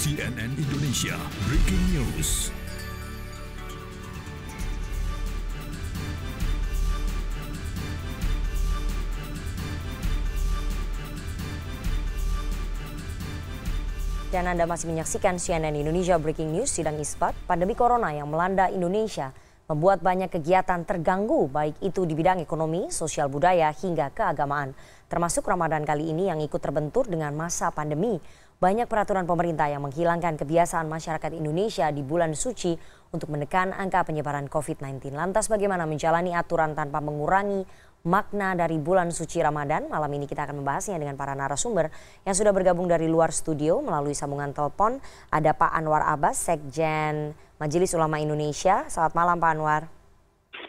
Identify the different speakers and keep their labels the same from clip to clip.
Speaker 1: CNN Indonesia Breaking News.
Speaker 2: Dan Anda masih menyaksikan CNN Indonesia Breaking News. Sidang isbat pandemi corona yang melanda Indonesia membuat banyak kegiatan terganggu, baik itu di bidang ekonomi, sosial budaya, hingga keagamaan. Termasuk Ramadan kali ini yang ikut terbentur dengan masa pandemi. Banyak peraturan pemerintah yang menghilangkan kebiasaan masyarakat Indonesia di bulan suci untuk menekan angka penyebaran COVID-19. Lantas bagaimana menjalani aturan tanpa mengurangi makna dari bulan suci Ramadan? Malam ini kita akan membahasnya dengan para narasumber yang sudah bergabung dari luar studio melalui sambungan telepon. Ada Pak Anwar Abbas, Sekjen Majelis Ulama Indonesia. Selamat malam Pak Anwar.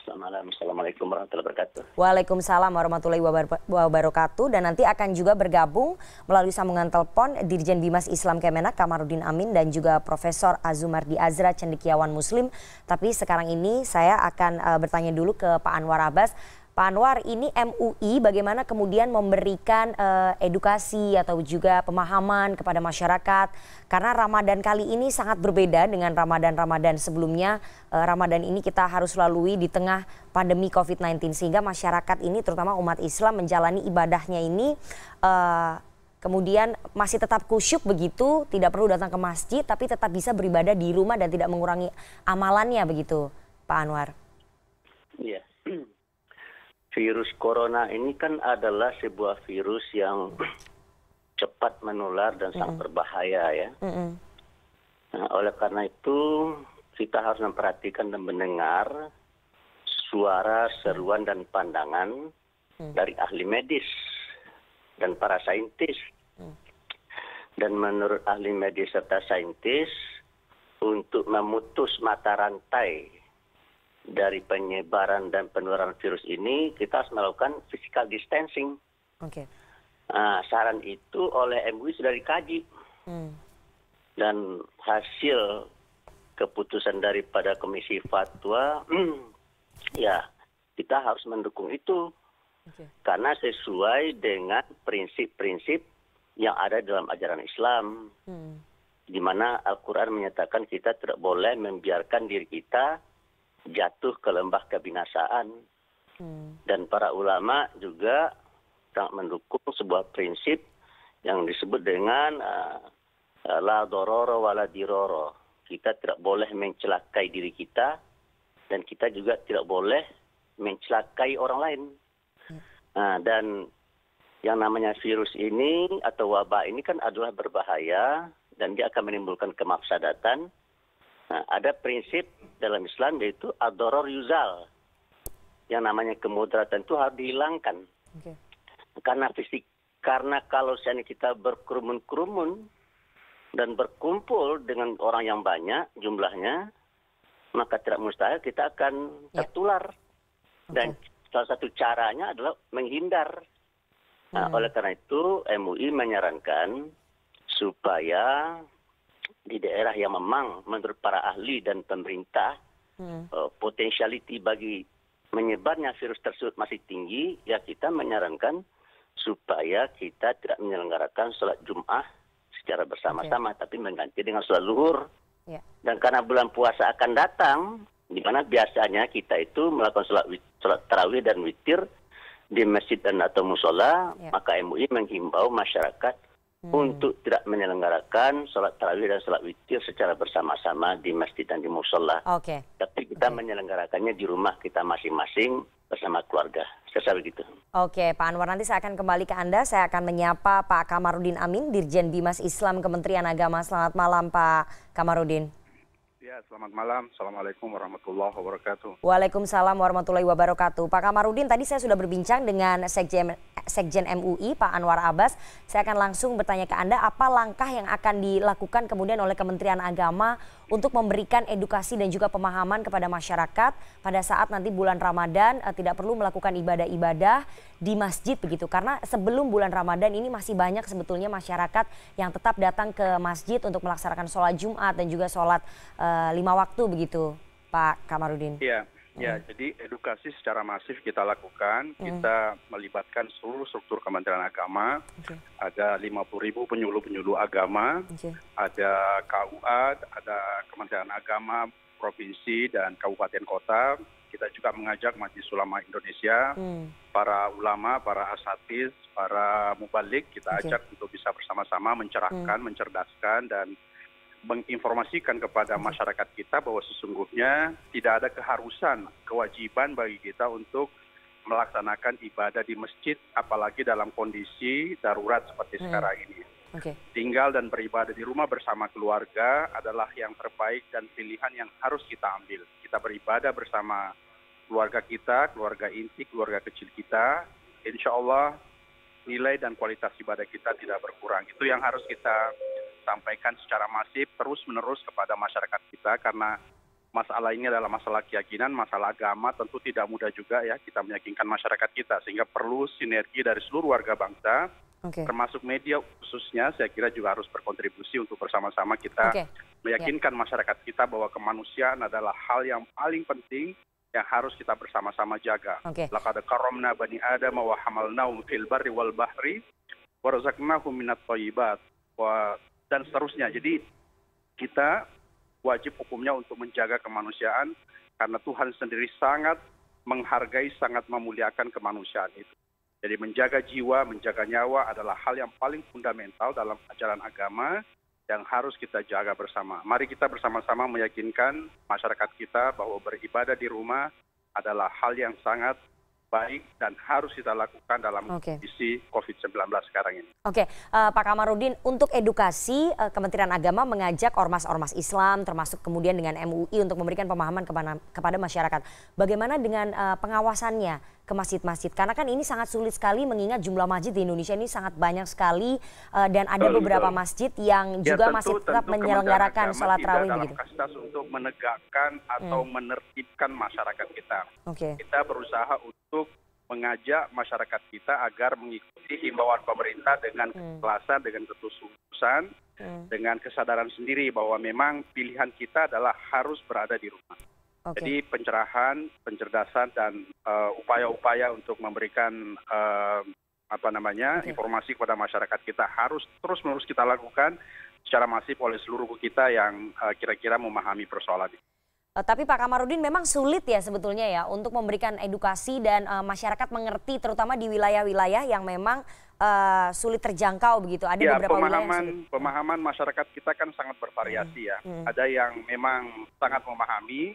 Speaker 3: Selamat malam. Assalamualaikum warahmatullahi wabarakatuh.
Speaker 2: Waalaikumsalam warahmatullahi wabarakatuh. Dan nanti akan juga bergabung melalui sambungan telepon Dirjen Bimas Islam Kemenak Kamarudin Amin dan juga Profesor Azumardi Azra Cendekiawan Muslim. Tapi sekarang ini saya akan bertanya dulu ke Pak Anwar Abbas. Pak Anwar, ini MUI bagaimana kemudian memberikan edukasi atau juga pemahaman kepada masyarakat? Karena Ramadan kali ini sangat berbeda dengan Ramadan-Ramadan sebelumnya. Ramadan ini kita harus lalui di tengah pandemi COVID-19 sehingga masyarakat ini terutama umat Islam menjalani ibadahnya ini kemudian masih tetap khusyuk begitu, tidak perlu datang ke masjid tapi tetap bisa beribadah di rumah dan tidak mengurangi amalannya begitu, Pak Anwar.
Speaker 3: Iya. Virus corona ini kan adalah sebuah virus yang cepat menular dan sangat berbahaya ya. Nah, oleh karena itu kita harus memperhatikan dan mendengar suara, seruan dan pandangan dari ahli medis dan para saintis. Dan menurut ahli medis serta saintis, untuk memutus mata rantai dari penyebaran dan penularan virus ini, kita harus melakukan physical distancing.
Speaker 2: Oke.
Speaker 3: Saran itu oleh MUI sudah dikaji. Dan hasil keputusan daripada Komisi Fatwa, ya kita harus mendukung itu. Karena sesuai dengan prinsip-prinsip yang ada dalam ajaran Islam. Di mana Al-Quran menyatakan kita tidak boleh membiarkan diri kita jatuh ke lembah kebinasaan. Dan para ulama juga sangat mendukung sebuah prinsip yang disebut dengan la dororo wala diroro. Kita tidak boleh mencelakai diri kita dan kita juga tidak boleh mencelakai orang lain. Dan yang namanya virus ini atau wabah ini kan adalah berbahaya dan dia akan menimbulkan kemafsadatan. Ada prinsip dalam Islam yaitu ad-doror yuzal. Yang namanya kemudaratan itu harus dihilangkan. Karena kalau seandainya kita berkerumun-kerumun dan berkumpul dengan orang yang banyak jumlahnya, maka tidak mustahil kita akan tertular. Dan salah satu caranya adalah menghindar. Oleh karena itu MUI menyarankan supaya di daerah yang memang menurut para ahli dan pemerintah potensialiti bagi menyebarnya virus tersebut masih tinggi, ya kita menyarankan supaya kita tidak menyelenggarakan sholat Jum'ah secara bersama-sama, tapi mengganti dengan sholat zuhur. Dan karena bulan puasa akan datang, di mana biasanya kita itu melakukan sholat tarawih dan witir di masjid dan atau musola, maka MUI menghimbau masyarakat untuk tidak menyelenggarakan sholat tarawih dan sholat witir secara bersama-sama di masjid dan di musola. Tapi kita menyelenggarakannya di rumah kita masing-masing bersama keluarga. Saya begitu.
Speaker 2: Oke, Pak Anwar, nanti saya akan kembali ke Anda. Saya akan menyapa Pak Kamarudin Amin, Dirjen Bimas Islam Kementerian Agama. Selamat malam Pak Kamarudin.
Speaker 4: Ya, selamat malam. Assalamualaikum warahmatullahi wabarakatuh.
Speaker 2: Waalaikumsalam warahmatullahi wabarakatuh. Pak Kamarudin, tadi saya sudah berbincang dengan Sekjen MUI, Pak Anwar Abbas. Saya akan langsung bertanya ke Anda, apa langkah yang akan dilakukan kemudian oleh Kementerian Agama untuk memberikan edukasi dan juga pemahaman kepada masyarakat pada saat nanti bulan Ramadan tidak perlu melakukan ibadah-ibadah di masjid begitu. Karena sebelum bulan Ramadan ini masih banyak sebetulnya masyarakat yang tetap datang ke masjid untuk melaksanakan sholat Jumat dan juga sholat 5 waktu begitu, Pak Kamarudin.
Speaker 4: Iya, Ya, jadi edukasi secara masif kita lakukan. Kita melibatkan seluruh struktur Kementerian Agama. Ada 50.000 penyuluh-penyuluh agama, ada KUA, ada Kementerian Agama, provinsi, dan kabupaten kota. Kita juga mengajak Majelis Ulama Indonesia, para ulama, para asatidz, para mubalik, kita ajak untuk bisa bersama-sama mencerahkan, mencerdaskan, dan menginformasikan kepada masyarakat kita bahwa sesungguhnya tidak ada keharusan, kewajiban bagi kita untuk melaksanakan ibadah di masjid, apalagi dalam kondisi darurat seperti sekarang ini. Tinggal dan beribadah di rumah bersama keluarga adalah yang terbaik dan pilihan yang harus kita ambil. Kita beribadah bersama keluarga kita, keluarga inti, keluarga kecil kita. Insya Allah nilai dan kualitas ibadah kita tidak berkurang. Itu yang harus kita sampaikan secara masif terus-menerus kepada masyarakat kita, karena masalah ini adalah masalah keyakinan, masalah agama, tentu tidak mudah juga ya kita meyakinkan masyarakat kita, sehingga perlu sinergi dari seluruh warga bangsa, termasuk media khususnya, saya kira juga harus berkontribusi untuk bersama-sama kita meyakinkan masyarakat kita bahwa kemanusiaan adalah hal yang paling penting yang harus kita bersama-sama jaga. Laqad karramna bani Adam wa hamalnahum fil barri wal bahri wa razaqnahum minat thayyibat dan seterusnya. Jadi kita wajib hukumnya untuk menjaga kemanusiaan, karena Tuhan sendiri sangat menghargai, sangat memuliakan kemanusiaan itu. Jadi menjaga jiwa, menjaga nyawa adalah hal yang paling fundamental dalam ajaran agama yang harus kita jaga bersama. Mari kita bersama-sama meyakinkan masyarakat kita bahwa beribadah di rumah adalah hal yang sangat baik dan harus kita lakukan dalam kondisi COVID-19 sekarang ini.
Speaker 2: Pak Kamarudin, untuk edukasi Kementerian Agama mengajak ormas-ormas Islam termasuk kemudian dengan MUI untuk memberikan pemahaman kepada masyarakat. Bagaimana dengan pengawasannya ke masjid-masjid? Karena kan ini sangat sulit sekali mengingat jumlah masjid di Indonesia ini sangat banyak sekali dan ada beberapa masjid yang juga masih tetap menyelenggarakan sholat tarawih begitu.
Speaker 4: Dalam kapasitas untuk menegakkan atau menertibkan masyarakat kita. Kita berusaha untuk mengajak masyarakat kita agar mengikuti himbauan pemerintah dengan keikhlasan, dengan ketulusan, dengan kesadaran sendiri bahwa memang pilihan kita adalah harus berada di rumah. Jadi pencerahan, pencerdasan, dan upaya-upaya untuk memberikan informasi kepada masyarakat kita harus terus-menerus kita lakukan secara masif oleh seluruh kita yang kira-kira memahami persoalan ini.
Speaker 2: Tapi Pak Kamarudin, memang sulit ya sebetulnya ya untuk memberikan edukasi dan masyarakat mengerti, terutama di wilayah-wilayah yang memang sulit terjangkau begitu. Ada beberapa wilayah yang sulit.
Speaker 4: Pemahaman masyarakat kita kan sangat bervariasi ya. Ada yang memang sangat memahami,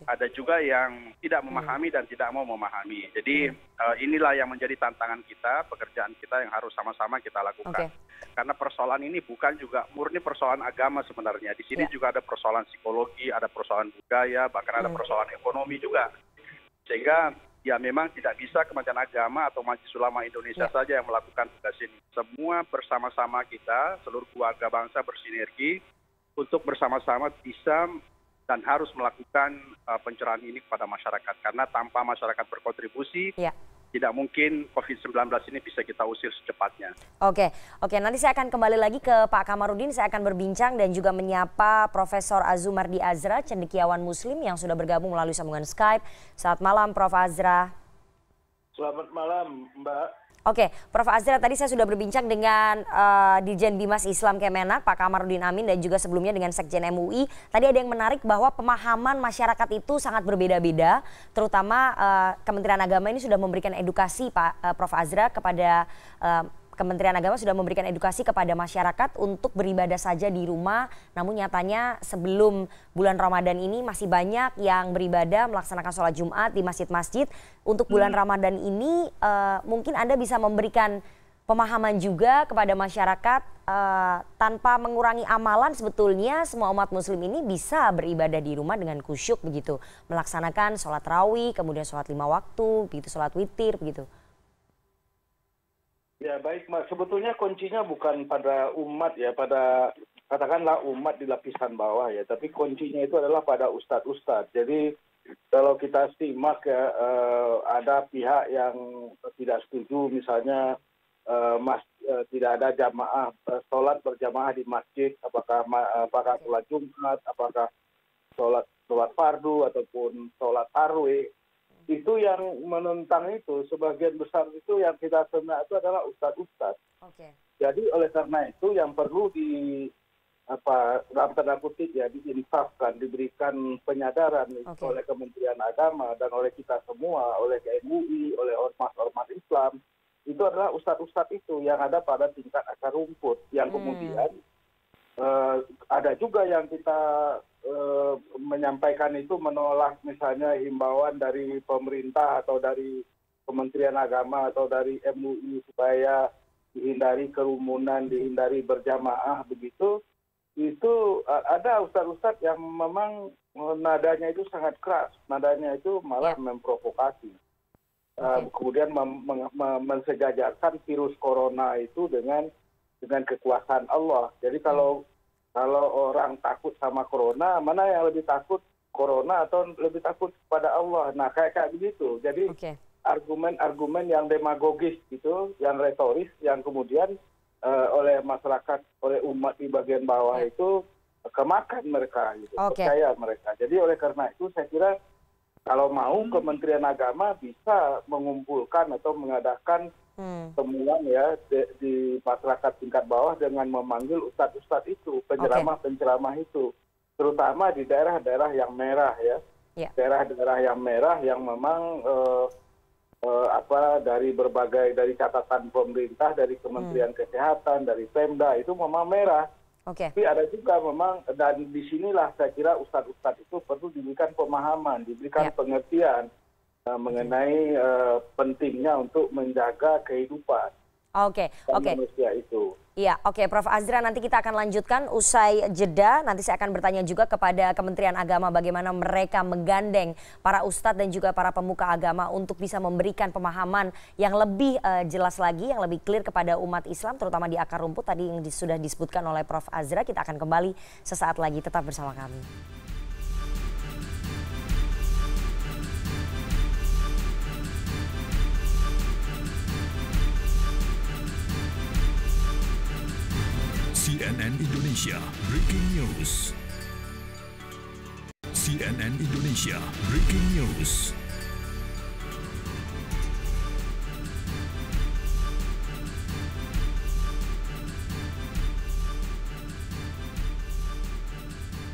Speaker 4: ada juga yang tidak memahami dan tidak mau memahami. Jadi inilah yang menjadi tantangan kita, pekerjaan kita yang harus sama-sama kita lakukan. Karena persoalan ini bukan juga murni persoalan agama sebenarnya. Di sini juga ada persoalan psikologi, ada persoalan budaya, bahkan ada persoalan ekonomi juga. Sehingga ya memang tidak bisa Kementerian Agama atau Majelis Ulama Indonesia saja yang melakukan tugas ini. Semua bersama-sama kita, seluruh keluarga bangsa bersinergi untuk bersama-sama bisa dan harus melakukan pencerahan ini kepada masyarakat. Karena tanpa masyarakat berkontribusi, tidak mungkin COVID-19 ini bisa kita usir secepatnya.
Speaker 2: Oke, nanti saya akan kembali lagi ke Pak Kamarudin. Saya akan berbincang dan juga menyapa Profesor Azumardi Azra, cendekiawan Muslim yang sudah bergabung melalui sambungan Skype. Selamat malam, Prof. Azra.
Speaker 5: Selamat malam, Mbak.
Speaker 2: Prof. Azra, tadi saya sudah berbincang dengan Dirjen Bimas Islam Kemenak, Pak Kamarudin Amin, dan juga sebelumnya dengan Sekjen MUI. Tadi ada yang menarik bahwa pemahaman masyarakat itu sangat berbeda-beda, terutama Kementerian Agama ini sudah memberikan edukasi, Prof. Azra, kepada Kementerian Agama sudah memberikan edukasi kepada masyarakat untuk beribadah saja di rumah. Namun nyatanya sebelum bulan Ramadan ini masih banyak yang beribadah melaksanakan sholat Jumat di masjid-masjid. Untuk bulan Ramadan ini mungkin Anda bisa memberikan pemahaman juga kepada masyarakat tanpa mengurangi amalan. Sebetulnya semua umat muslim ini bisa beribadah di rumah dengan khusyuk begitu. Melaksanakan sholat tarawih, kemudian sholat 5 waktu, begitu sholat witir begitu.
Speaker 5: Ya baik, Mas. Sebetulnya kuncinya bukan pada umat ya, pada katakanlah umat di lapisan bawah ya, tapi kuncinya itu adalah pada ustadz-ustadz. Jadi kalau kita simak ya, ada pihak yang tidak setuju, misalnya tidak ada jamaah sholat berjamaah di masjid, apakah sholat Jumat, apakah sholat sholat fardu ataupun sholat tarawih, itu yang menentang itu sebagian besar itu yang kita kena itu adalah ustadz-ustadz. Jadi oleh karena itu yang perlu dalam tanda kutip ya diinsafkan, diberikan penyadaran oleh Kementerian Agama dan oleh kita semua, oleh MUI, oleh ormas-ormas Islam, itu adalah ustadz-ustadz itu yang ada pada tingkat akar rumput, yang kemudian ada juga yang kita menyampaikan itu menolak misalnya himbauan dari pemerintah atau dari Kementerian Agama atau dari MUI supaya dihindari kerumunan, dihindari berjamaah begitu. Itu ada ustadz-ustadz yang memang nadanya itu sangat keras, nadanya itu malah memprovokasi. Kemudian mensejajarkan virus corona itu dengan kekuasaan Allah. Jadi kalau orang takut sama corona, mana yang lebih takut corona atau lebih takut kepada Allah? Nah, kayak begitu. Jadi argumen-argumen yang demagogis gitu, yang retoris, yang kemudian oleh masyarakat, oleh umat di bagian bawah itu kemakan mereka, gitu, percaya mereka. Jadi oleh karena itu saya kira kalau mau Kementerian Agama bisa mengumpulkan atau mengadakan temuan ya di masyarakat tingkat bawah dengan memanggil ustadz-ustadz itu, penceramah-penceramah itu, terutama di daerah-daerah yang merah ya, daerah-daerah yang merah yang memang dari catatan pemerintah, dari Kementerian Kesehatan, dari Pemda itu memang merah. Tapi ada juga memang, dan disinilah saya kira ustadz-ustadz itu perlu diberikan pemahaman, diberikan pengertian mengenai pentingnya untuk menjaga kehidupan manusia itu.
Speaker 2: Iya, Prof. Azra, nanti kita akan lanjutkan usai jeda. Nanti saya akan bertanya juga kepada Kementerian Agama bagaimana mereka menggandeng para ustadz dan juga para pemuka agama untuk bisa memberikan pemahaman yang lebih jelas lagi, yang lebih clear kepada umat Islam, terutama di akar rumput tadi yang sudah disebutkan oleh Prof. Azra. Kita akan kembali sesaat lagi, tetap bersama kami.
Speaker 1: CNN Indonesia Breaking News. CNN Indonesia Breaking News.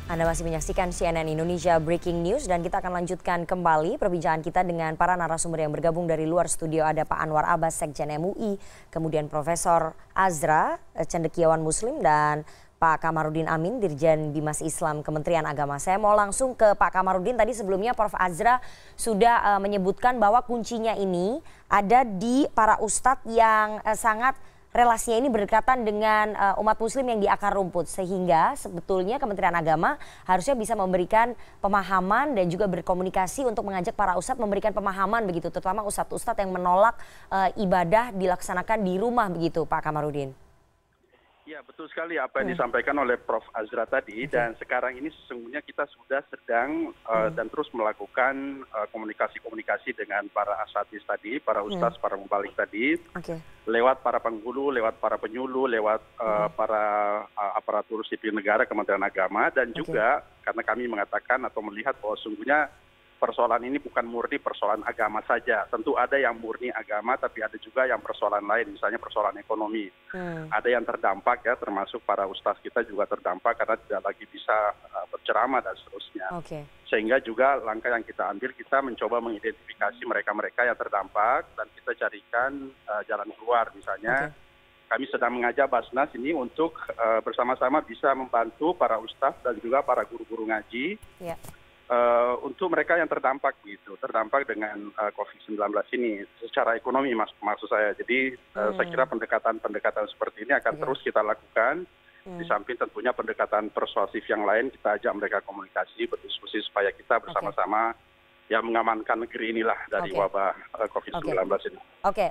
Speaker 2: Anda masih menyaksikan CNN Indonesia Breaking News dan kita akan lanjutkan kembali perbincangan kita dengan para narasumber yang bergabung dari luar studio. Ada Pak Anwar Abbas, Sekjen MUI, kemudian Profesor Azra, Cendekiawan Muslim, dan Pak Kamarudin Amin, Dirjen Bimas Islam Kementerian Agama. Saya mau langsung ke Pak Kamarudin. Tadi sebelumnya Prof. Azra sudah menyebutkan bahwa kuncinya ini ada di para ustadz yang sangat relasinya ini berdekatan dengan umat muslim yang di akar rumput, sehingga sebetulnya Kementerian Agama harusnya bisa memberikan pemahaman dan juga berkomunikasi untuk mengajak para ustadz memberikan pemahaman begitu, terutama ustadz-ustadz yang menolak ibadah dilaksanakan di rumah begitu, Pak Kamarudin.
Speaker 4: Ya, betul sekali apa yang disampaikan oleh Prof. Azra tadi, dan sekarang ini sesungguhnya kita sudah sedang dan terus melakukan komunikasi-komunikasi dengan para asatidz tadi, para ustadz, para mubalik tadi, lewat para penghulu, lewat para penyuluh, lewat para aparatur sipil negara, Kementerian Agama, dan juga karena kami mengatakan atau melihat bahwa sesungguhnya persoalan ini bukan murni persoalan agama saja. Tentu ada yang murni agama, tapi ada juga yang persoalan lain, misalnya persoalan ekonomi. Ada yang terdampak ya, termasuk para ustadz kita juga terdampak karena tidak lagi bisa berceramah dan seterusnya. Sehingga juga langkah yang kita ambil, kita mencoba mengidentifikasi mereka-mereka yang terdampak dan kita carikan jalan keluar. Misalnya kami sedang mengajak Basnas ini untuk bersama-sama bisa membantu para ustadz dan juga para guru-guru ngaji. Untuk mereka yang terdampak dengan COVID-19 ini secara ekonomi maksud saya. Jadi saya kira pendekatan seperti ini akan terus kita lakukan. Di samping tentunya pendekatan persuasif yang lain, kita ajak mereka komunikasi, berdiskusi supaya kita bersama-sama yang mengamankan negeri inilah dari wabah COVID-19 ini.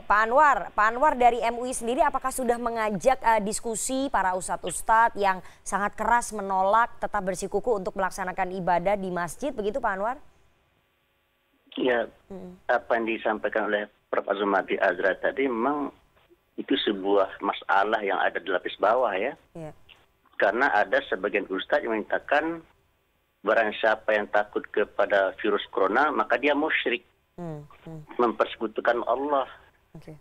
Speaker 2: Pak Anwar dari MUI sendiri apakah sudah mengajak diskusi para ustadz-ustadz yang sangat keras menolak tetap bersikukuh untuk melaksanakan ibadah di masjid, begitu Pak Anwar?
Speaker 3: Ya, apa yang disampaikan oleh Prof. Azumardi Azra tadi memang itu sebuah masalah yang ada di lapis bawah ya. Karena ada sebagian ustadz yang menyatakan barang siapa yang takut kepada virus corona, maka dia musyrik. Mempersekutukan Allah.
Speaker 2: Okay.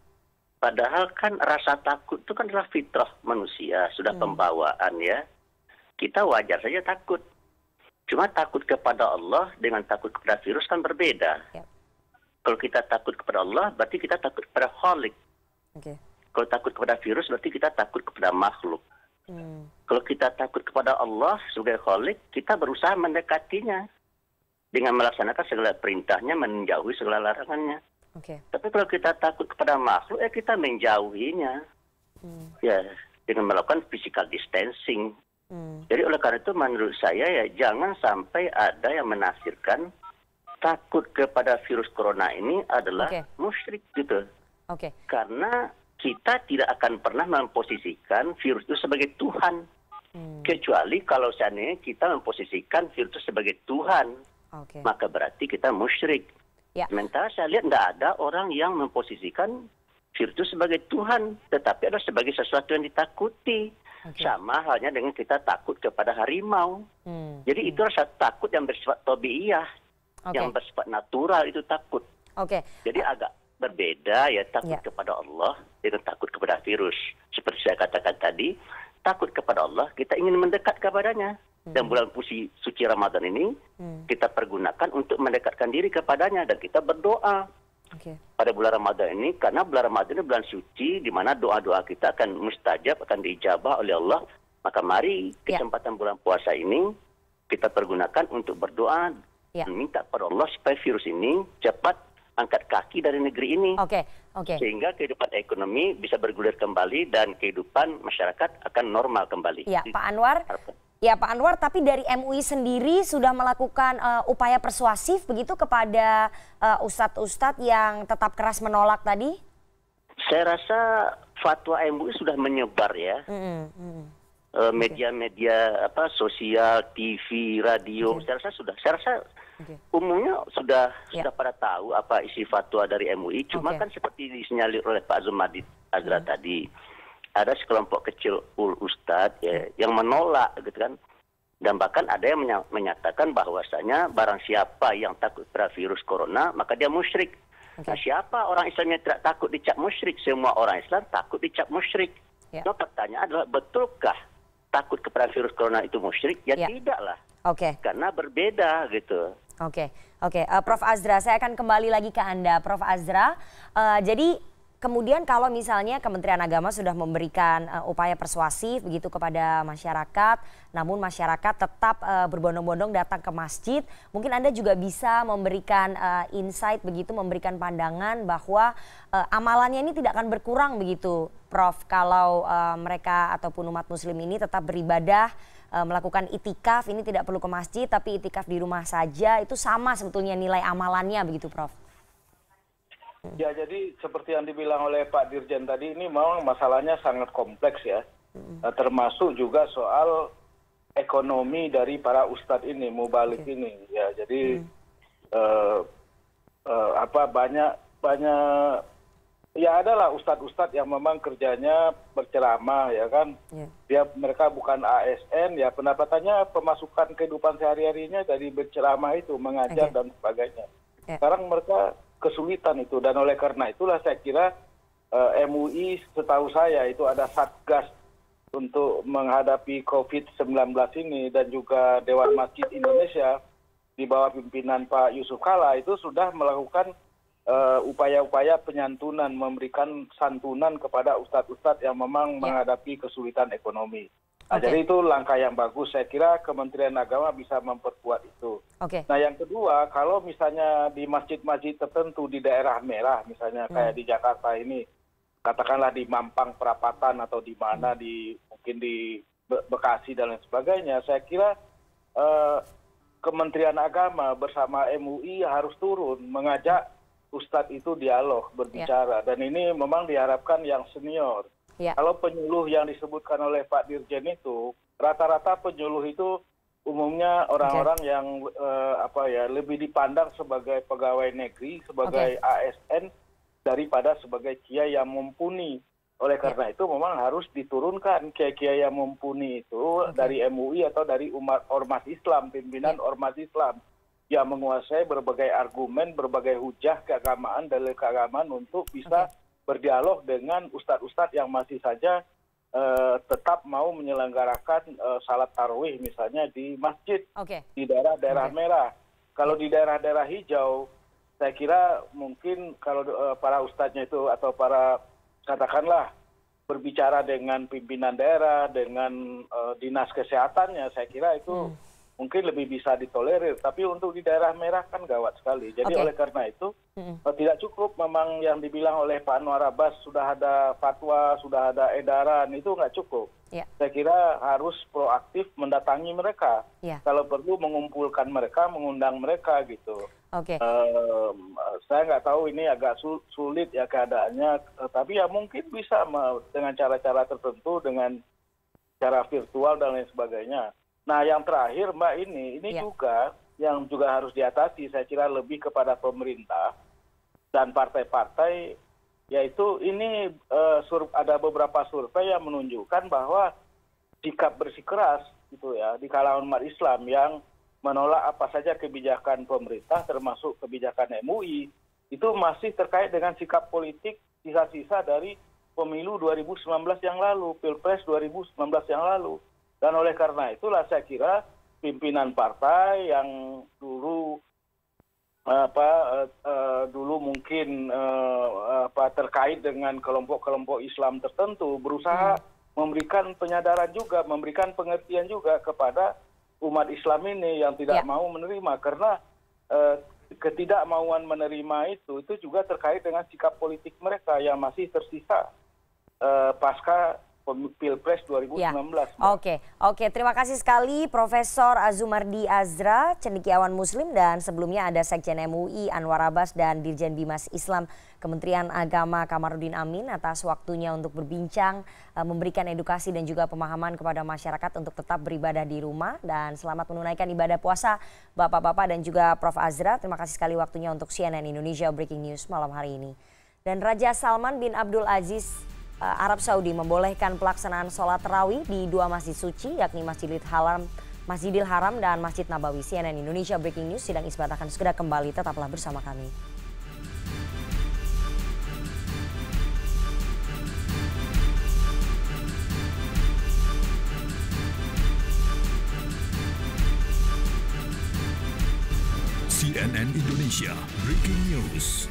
Speaker 3: Padahal kan rasa takut itu kan adalah fitrah manusia, sudah pembawaan ya. Kita wajar saja takut. Cuma takut kepada Allah dengan takut kepada virus kan berbeda.
Speaker 2: Yep.
Speaker 3: Kalau kita takut kepada Allah, berarti kita takut kepada Khalik.
Speaker 2: Okay.
Speaker 3: Kalau takut kepada virus, berarti kita takut kepada makhluk. Kalau kita takut kepada Allah sebagai Khalik, kita berusaha mendekatinya dengan melaksanakan segala perintahnya, menjauhi segala larangannya.
Speaker 2: Okay.
Speaker 3: Tapi kalau kita takut kepada makhluk, kita menjauhinya. Ya, dengan melakukan physical distancing. Jadi oleh karena itu menurut saya ya jangan sampai ada yang menafsirkan takut kepada virus corona ini adalah musyrik gitu.
Speaker 2: Okay.
Speaker 3: Karena kita tidak akan pernah memposisikan virus itu sebagai Tuhan. Kecuali kalau seandainya kita memposisikan virus itu sebagai Tuhan.
Speaker 2: Okay.
Speaker 3: Maka berarti kita musyrik.
Speaker 2: Ya.
Speaker 3: Sementara saya lihat tidak ada orang yang memposisikan virus itu sebagai Tuhan. Tetapi ada sebagai sesuatu yang ditakuti. Okay. Sama halnya dengan kita takut kepada harimau. Jadi itu rasa takut yang bersifat tabiiyah. Yang bersifat natural itu takut. Jadi agak berbeda ya takut kepada Allah dengan takut kepada virus. Seperti saya katakan tadi, takut kepada Allah, kita ingin mendekat kepadanya. Dan bulan suci Ramadan ini kita pergunakan untuk mendekatkan diri kepadanya dan kita berdoa. Pada bulan Ramadan ini, karena bulan Ramadan ini bulan suci, di mana doa-doa kita akan mustajab, akan diijabah oleh Allah. Maka mari kesempatan bulan puasa ini kita pergunakan untuk berdoa dan minta kepada Allah supaya virus ini cepat angkat kaki dari negeri ini. Sehingga kehidupan ekonomi bisa bergulir kembali dan kehidupan masyarakat akan normal kembali.
Speaker 2: Ya, Pak Anwar. Ya Pak Anwar, tapi dari MUI sendiri sudah melakukan upaya persuasif begitu kepada ustadz-ustadz yang tetap keras menolak tadi?
Speaker 3: Saya rasa fatwa MUI sudah menyebar ya. Media-media sosial, TV, radio, saya rasa sudah. Saya rasa umumnya sudah pada tahu apa isi fatwa dari MUI. Cuma kan seperti disinyalir oleh Pak Azumadi Azra tadi. Ada sekelompok kecil ustadz yang menolak gitu kan. Dan bahkan ada yang menyatakan bahwasanya barang siapa yang takut pada virus corona maka dia musyrik. Nah, siapa orang Islam yang tidak takut dicap musyrik? Semua orang Islam takut dicap musyrik. Nah, pertanyaan adalah betulkah takut kepada virus corona itu musyrik? Ya tidaklah. Karena berbeda gitu.
Speaker 2: Prof Azra, saya akan kembali lagi ke Anda. Prof Azra, jadi kemudian kalau misalnya Kementerian Agama sudah memberikan upaya persuasif begitu kepada masyarakat, namun masyarakat tetap berbondong-bondong datang ke masjid, mungkin Anda juga bisa memberikan insight begitu, memberikan pandangan bahwa amalannya ini tidak akan berkurang begitu, Prof, kalau mereka ataupun umat muslim ini tetap beribadah, melakukan itikaf, ini tidak perlu ke masjid tapi itikaf di rumah saja, itu sama sebetulnya nilai amalannya begitu, Prof.
Speaker 5: Ya, jadi seperti yang dibilang oleh Pak Dirjen tadi, ini memang masalahnya sangat kompleks ya. Termasuk juga soal ekonomi dari para ustadz ini, mubalik ini. Ya, jadi banyak ya adalah ustadz-ustadz yang memang kerjanya berceramah ya kan. Mereka bukan ASN ya, pendapatannya pemasukan kehidupan sehari-harinya dari berceramah itu, mengajar dan sebagainya. Sekarang mereka kesulitan itu, dan oleh karena itulah saya kira MUI setahu saya itu ada satgas untuk menghadapi COVID-19 ini, dan juga Dewan Masjid Indonesia di bawah pimpinan Pak Yusuf Kalla itu sudah melakukan upaya-upaya penyantunan, memberikan santunan kepada ustadz-ustadz yang memang menghadapi kesulitan ekonomi. Nah, jadi itu langkah yang bagus. Saya kira Kementerian Agama bisa memperkuat itu. Nah, yang kedua, kalau misalnya di masjid-masjid tertentu di daerah merah, misalnya kayak di Jakarta ini, katakanlah di Mampang Perapatan atau di mana, mungkin di Bekasi dan lain sebagainya, saya kira Kementerian Agama bersama MUI harus turun mengajak ustadz itu dialog, berbicara. Dan ini memang diharapkan yang senior. Kalau penyuluh yang disebutkan oleh Pak Dirjen itu, rata-rata penyuluh itu umumnya orang-orang yang lebih dipandang sebagai pegawai negeri, sebagai ASN, daripada sebagai kiai yang mumpuni Oleh karena itu memang harus diturunkan kiai-kiai yang mumpuni itu dari MUI atau dari ormas Islam, pimpinan ormas Islam yang menguasai berbagai argumen, berbagai hujah keagamaan, dalil keagamaan untuk bisa berdialog dengan ustadz-ustadz yang masih saja tetap mau menyelenggarakan salat tarawih misalnya di masjid di daerah-daerah merah. Kalau di daerah-daerah hijau, saya kira mungkin kalau para ustadznya itu atau para katakanlah berbicara dengan pimpinan daerah, dengan dinas kesehatannya, saya kira itu mungkin lebih bisa ditolerir. Tapi untuk di daerah merah kan gawat sekali. Jadi oleh karena itu tidak cukup memang yang dibilang oleh Pak Anwar Abbas sudah ada fatwa, sudah ada edaran, itu nggak cukup. Saya kira harus proaktif mendatangi mereka. Kalau perlu mengumpulkan mereka, mengundang mereka gitu. Saya nggak tahu ini agak sulit ya keadaannya, tapi ya mungkin bisa dengan cara-cara tertentu, dengan cara virtual dan lain sebagainya. Nah yang terakhir Mbak ini juga yang juga harus diatasi, saya kira lebih kepada pemerintah dan partai-partai, yaitu ini ada beberapa survei yang menunjukkan bahwa sikap bersikeras gitu ya di kalangan umat Islam yang menolak apa saja kebijakan pemerintah termasuk kebijakan MUI itu masih terkait dengan sikap politik sisa-sisa dari pemilu 2019 yang lalu, Pilpres 2019 yang lalu. Dan oleh karena itulah saya kira pimpinan partai yang dulu dulu mungkin terkait dengan kelompok-kelompok Islam tertentu berusaha memberikan penyadaran juga, memberikan pengertian juga kepada umat Islam ini yang tidak mau menerima, karena ketidakmauan menerima itu juga terkait dengan sikap politik mereka yang masih tersisa pasca Pilpres 2019.
Speaker 2: Oke, terima kasih sekali Profesor Azumardi Azra, cendekiawan Muslim, dan sebelumnya ada Sekjen MUI Anwar Abbas dan Dirjen Bimas Islam Kementerian Agama Kamarudin Amin atas waktunya untuk berbincang, memberikan edukasi dan juga pemahaman kepada masyarakat untuk tetap beribadah di rumah, dan selamat menunaikan ibadah puasa Bapak-bapak dan juga Prof Azra. Terima kasih sekali waktunya untuk CNN Indonesia Breaking News malam hari ini. Dan Raja Salman bin Abdul Aziz Arab Saudi membolehkan pelaksanaan sholat tarawih di dua masjid suci, yakni Masjidil Haram dan Masjid Nabawi. CNN Indonesia Breaking News, sidang isbat akan segera kembali, tetaplah bersama kami.
Speaker 1: CNN Indonesia Breaking News.